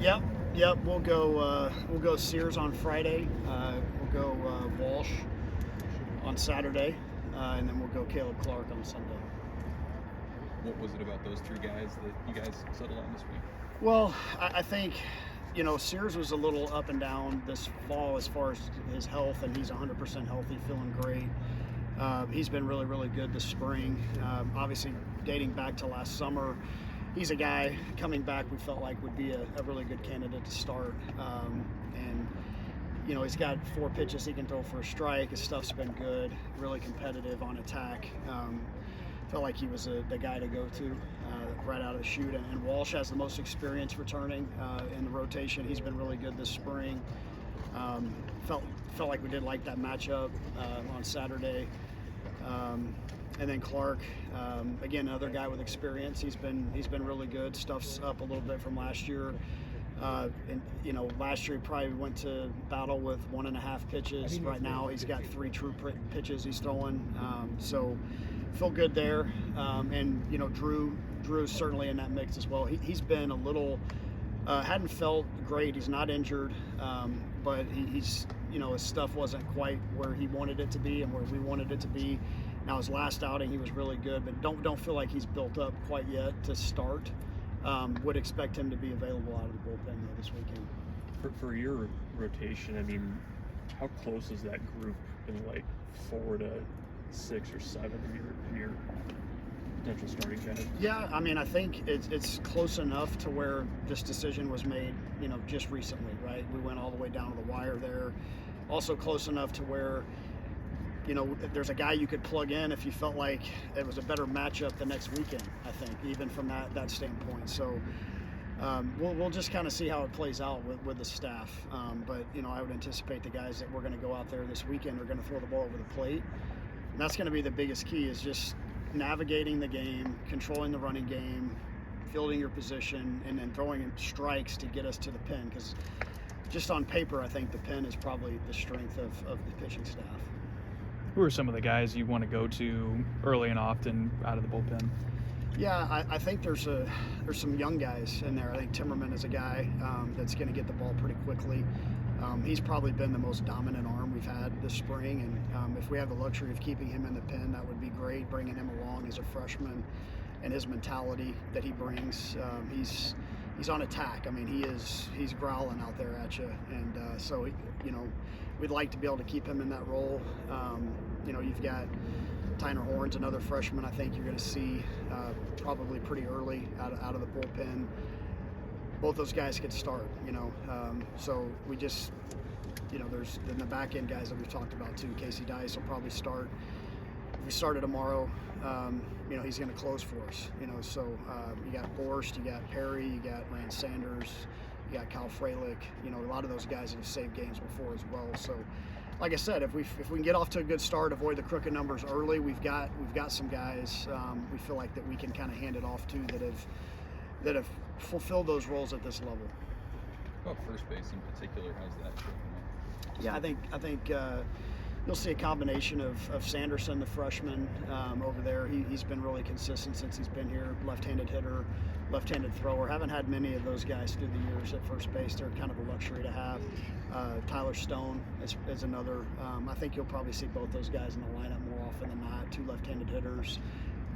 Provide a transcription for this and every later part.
Yep. We'll go Sears on Friday. We'll go Walsh on Saturday, and then we'll go Caleb Clark on Sunday. What was it about those three guys that you guys settled on this week? Well, I think, Sears was a little up and down this fall as far as his health, and he's 100% healthy, feeling great. He's been really, really good this spring. Obviously, dating back to last summer, he's a guy coming back we felt like would be a really good candidate to start. And he's got 4 pitches he can throw for a strike. His stuff's been good, really competitive on attack. Felt like he was the guy to go to right out of the chute. And Walsh has the most experience returning in the rotation. He's been really good this spring. Felt like we did like that matchup on Saturday. And then Clark, again, another guy with experience. He's been really good. Stuff's up a little bit from last year. Last year he probably went to battle with 1.5 pitches. Right now he's got 3 true pitches he's throwing. So feel good there. And Drew's certainly in that mix as well. He's been a little hadn't felt great. He's not injured, but he's his stuff wasn't quite where he wanted it to be and where we wanted it to be. Now his last outing he was really good, but don't feel like he's built up quite yet to start. Would expect him to be available out of the bullpen this weekend. For your rotation, I mean, how close is that group in like 4 to 6 or 7 of your potential starting guys? Yeah, I mean, I think it's close enough to where this decision was made, just recently, right? We went all the way down to the wire there. Also close enough to where, there's a guy you could plug in if you felt like it was a better matchup the next weekend, I think, even from that standpoint. So we'll just kind of see how it plays out with the staff. But, I would anticipate the guys that we're going to go out there this weekend are going to throw the ball over the plate. And that's going to be the biggest key, is just navigating the game, controlling the running game, fielding your position, and then throwing in strikes to get us to the pen. Because just on paper, I think the pen is probably the strength of the pitching staff. Who are some of the guys you want to go to early and often out of the bullpen? Yeah, I think there's some young guys in there. I think Timmerman is a guy that's going to get the ball pretty quickly. He's probably been the most dominant arm we've had this spring, and if we have the luxury of keeping him in the pen, that would be great, bringing him along as a freshman and his mentality that he brings. He's on attack. I mean, he's growling out there at you, and so we'd like to be able to keep him in that role. You've got Tyner Horns, another freshman. I think you're going to see probably pretty early out of the bullpen. Both those guys could start, so we just, there's the back end guys that we've talked about too. Casey Dice will probably start. If we started tomorrow, he's going to close for us, so you got Borst, you got Perry, you got Lance Sanders, you got Kyle Freilich, a lot of those guys that have saved games before as well. So like I said, if we can get off to a good start, avoid the crooked numbers early, we've got some guys we feel like that we can kind of hand it off to that have fulfilled those roles at this level. About first base in particular, how's that shaping up? Yeah, I think you'll see a combination of Sanderson, the freshman over there. He's been really consistent since he's been here. Left-handed hitter, left-handed thrower. Haven't had many of those guys through the years at first base. They're kind of a luxury to have. Tyler Stone is another. I think you'll probably see both those guys in the lineup more often than not. 2 left-handed hitters.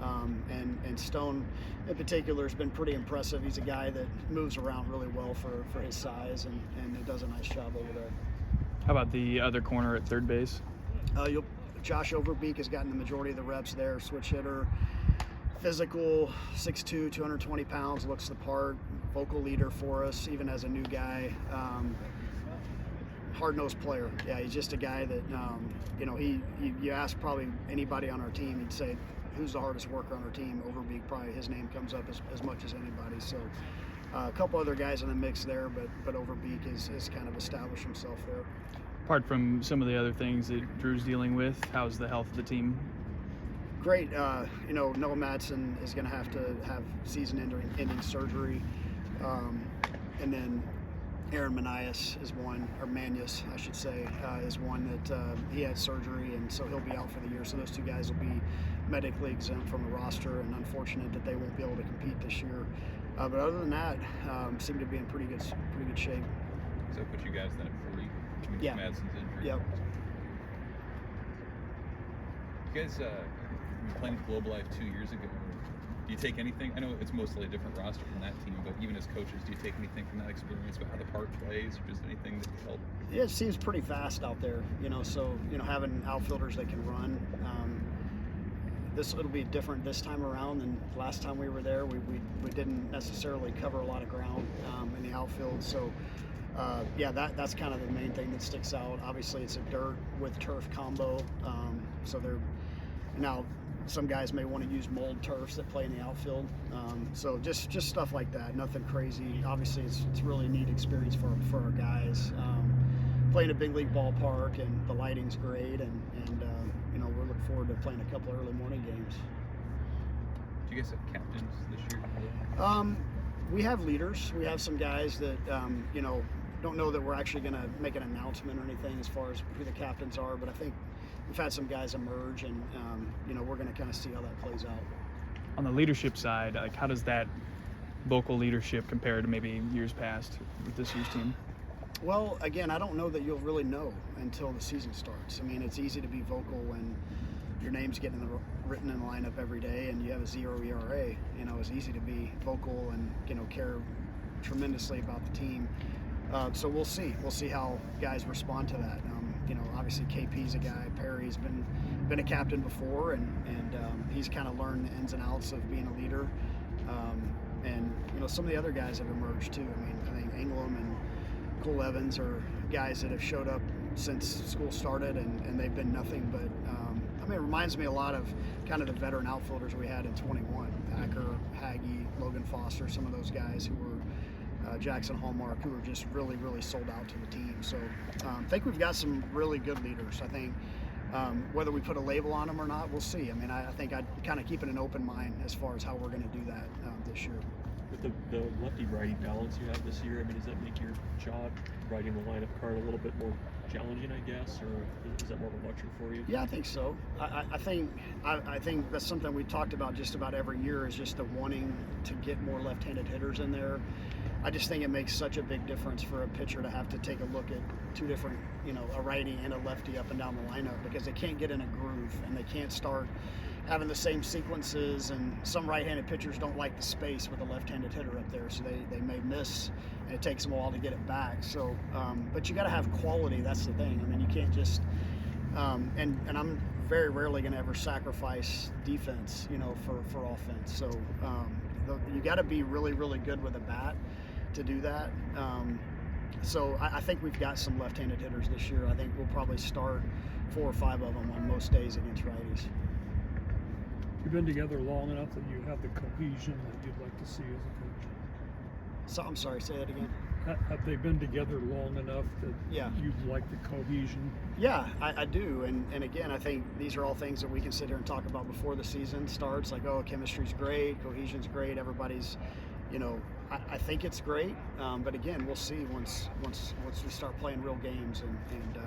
And Stone in particular has been pretty impressive. He's a guy that moves around really well for his size and does a nice job over there. How about the other corner at third base? Josh Overbeek has gotten the majority of the reps there. Switch hitter, physical, 6'2", 220 pounds, looks the part, vocal leader for us, even as a new guy. Hard-nosed player. Yeah, he's just a guy that, you ask probably anybody on our team, he'd say, who's the hardest worker on our team? Overbeek, probably his name comes up as much as anybody. So a couple other guys in the mix there, but Overbeek is kind of established himself there. Apart from some of the other things that Drew's dealing with, how's the health of the team? Great. Noah Madsen is going to have season-ending surgery. And then Aaron Manias is one, or Manius, I should say, is one that he had surgery, and so he'll be out for the year. So those 2 guys will be medically exempt from the roster, and unfortunate that they won't be able to compete this year. But other than that, seem to be in pretty good shape. So that puts you guys then at 40. Yeah. Madsen's injury. Yep. You guys, playing with Global Life 2 years ago. Do you take anything? I know it's mostly a different roster from that team, but even as coaches, do you take anything from that experience about how the park plays, or just anything that could help? Yeah, it seems pretty fast out there, so having outfielders that can run. It'll be different this time around than last time we were there. We didn't necessarily cover a lot of ground in the outfield, so that's kind of the main thing that sticks out. Obviously, it's a dirt with turf combo, so they're now. Some guys may want to use mold turfs that play in the outfield. So just stuff like that, nothing crazy. Obviously, it's really a neat experience for our guys. Playing a big league ballpark, and the lighting's great, and we're looking forward to playing a couple early morning games. Do you guys have captains this year? We have leaders. We have some guys that don't know that we're actually going to make an announcement or anything as far as who the captains are, but I think we've had some guys emerge, and we're going to kind of see how that plays out. On the leadership side, like, how does that vocal leadership compare to maybe years past with this year's team? Well, again, I don't know that you'll really know until the season starts. I mean, it's easy to be vocal when your name's getting written in the lineup every day and you have a 0 ERA. It's easy to be vocal and care tremendously about the team. So we'll see. We'll see how guys respond to that. Obviously KP's a guy. Perry's been a captain before, and he's kind of learned the ins and outs of being a leader. And some of the other guys have emerged too. I think England and Cole Evans are guys that have showed up since school started, and they've been nothing but. It reminds me a lot of kind of the veteran outfielders we had in 21. Acker, Haggy, Logan Foster, some of those guys who were Jackson Hallmark, who are just really, really sold out to the team. So I think we've got some really good leaders. I think whether we put a label on them or not, we'll see. I think I'd kind of keep it an open mind as far as how we're going to do that this year. With the lefty-righty balance you have this year, does that make your job writing the lineup card a little bit more challenging, I guess, or is that more of a luxury for you? Yeah, I think so. I think that's something we talked about just about every year, is just the wanting to get more left-handed hitters in there. I just think it makes such a big difference for a pitcher to have to take a look at two different, a righty and a lefty up and down the lineup, because they can't get in a groove and they can't start having the same sequences, and some right-handed pitchers don't like the space with a left-handed hitter up there, so they may miss, and it takes them a while to get it back. So, but you got to have quality. That's the thing. You can't just and I'm very rarely going to ever sacrifice defense, for offense. So you got to be really, really good with a bat to do that. So I think we've got some left-handed hitters this year. I think we'll probably start 4 or 5 of them on most days against righties. You've been together long enough that you have the cohesion that you'd like to see as a coach. So I'm sorry, say that again. Have they been together long enough that you'd like the cohesion? Yeah, I do. And again, I think these are all things that we can sit here and talk about before the season starts. Like, chemistry's great, cohesion's great, everybody's, I think it's great. But again, we'll see once we start playing real games, and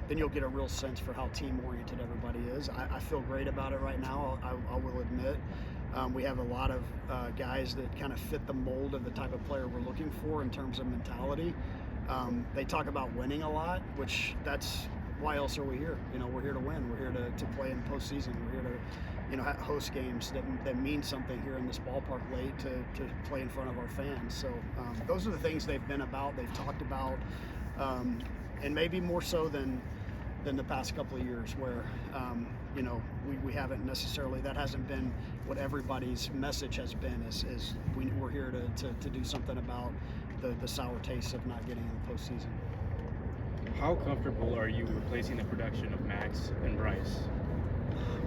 then you'll get a real sense for how team-oriented everybody is. I feel great about it right now, I will admit. We have a lot of guys that kind of fit the mold of the type of player we're looking for in terms of mentality. They talk about winning a lot, which that's why else are we here? We're here to win. We're here to play in the postseason. We're here to host games that mean something here in this ballpark late to play in front of our fans. So those are the things they've been about, they've talked about, and maybe more so than the past couple of years, where we haven't necessarily, that hasn't been what everybody's message has been, is we're here to do something about the sour taste of not getting in the postseason. How comfortable are you replacing the production of Max and Bryce?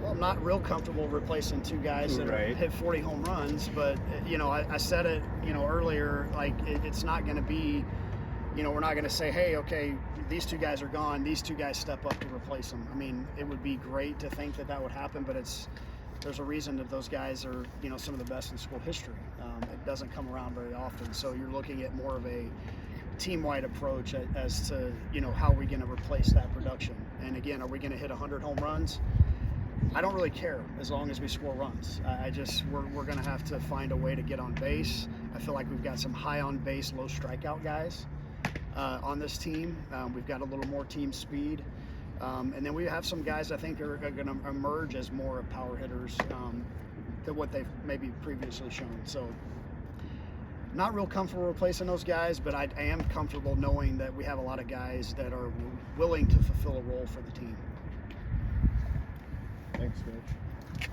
Well, I'm not real comfortable replacing 2 guys that have hit 40 home runs, but I said it earlier, like it's not going to be, we're not going to say, hey, okay, these 2 guys are gone, these 2 guys step up to replace them. It would be great to think that would happen, but there's a reason that those guys are some of the best in school history. It doesn't come around very often, so you're looking at more of a team-wide approach as to how are we going to replace that production. And again, are we going to hit 100 home runs? I don't really care as long as we score runs. We're going to have to find a way to get on base. I feel like we've got some high on base, low strikeout guys on this team. We've got a little more team speed. And then we have some guys I think are going to emerge as more of power hitters than what they've maybe previously shown. So not real comfortable replacing those guys, but I am comfortable knowing that we have a lot of guys that are willing to fulfill a role for the team. Thanks, Coach.